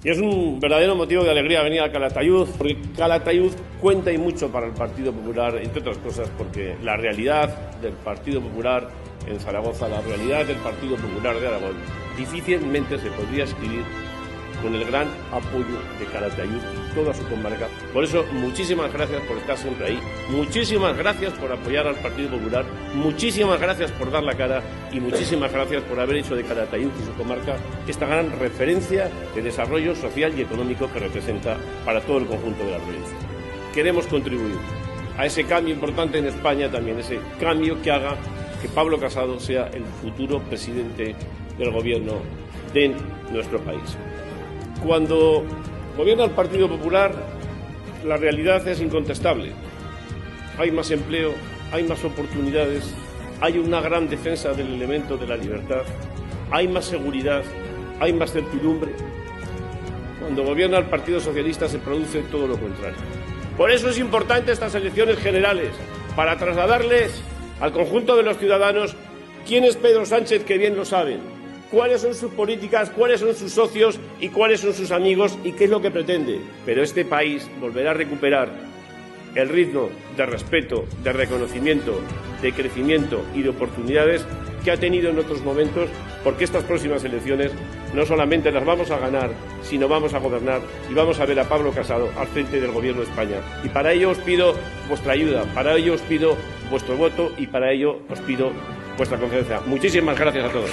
Y es un verdadero motivo de alegría venir a Calatayud, porque Calatayud cuenta y mucho para el Partido Popular, entre otras cosas, porque la realidad del Partido Popular en Zaragoza, la realidad del Partido Popular de Aragón, difícilmente se podría escribir con el gran apoyo de Calatayud y toda su comarca. Por eso, muchísimas gracias por estar siempre ahí, muchísimas gracias por apoyar al Partido Popular, muchísimas gracias por dar la cara y muchísimas gracias por haber hecho de Calatayud y su comarca esta gran referencia de desarrollo social y económico que representa para todo el conjunto de la provincia. Queremos contribuir a ese cambio importante en España también, ese cambio que haga que Pablo Casado sea el futuro presidente del gobierno de nuestro país. Cuando gobierna el Partido Popular, la realidad es incontestable. Hay más empleo, hay más oportunidades, hay una gran defensa del elemento de la libertad, hay más seguridad, hay más certidumbre. Cuando gobierna el Partido Socialista se produce todo lo contrario. Por eso es importante estas elecciones generales, para trasladarles al conjunto de los ciudadanos quién es Pedro Sánchez, que bien lo saben, cuáles son sus políticas, cuáles son sus socios y cuáles son sus amigos y qué es lo que pretende. Pero este país volverá a recuperar el ritmo de respeto, de reconocimiento, de crecimiento y de oportunidades que ha tenido en otros momentos, porque estas próximas elecciones no solamente las vamos a ganar, sino vamos a gobernar y vamos a ver a Pablo Casado al frente del Gobierno de España. Y para ello os pido vuestra ayuda, para ello os pido vuestro voto y para ello os pido vuestra confianza. Muchísimas gracias a todos.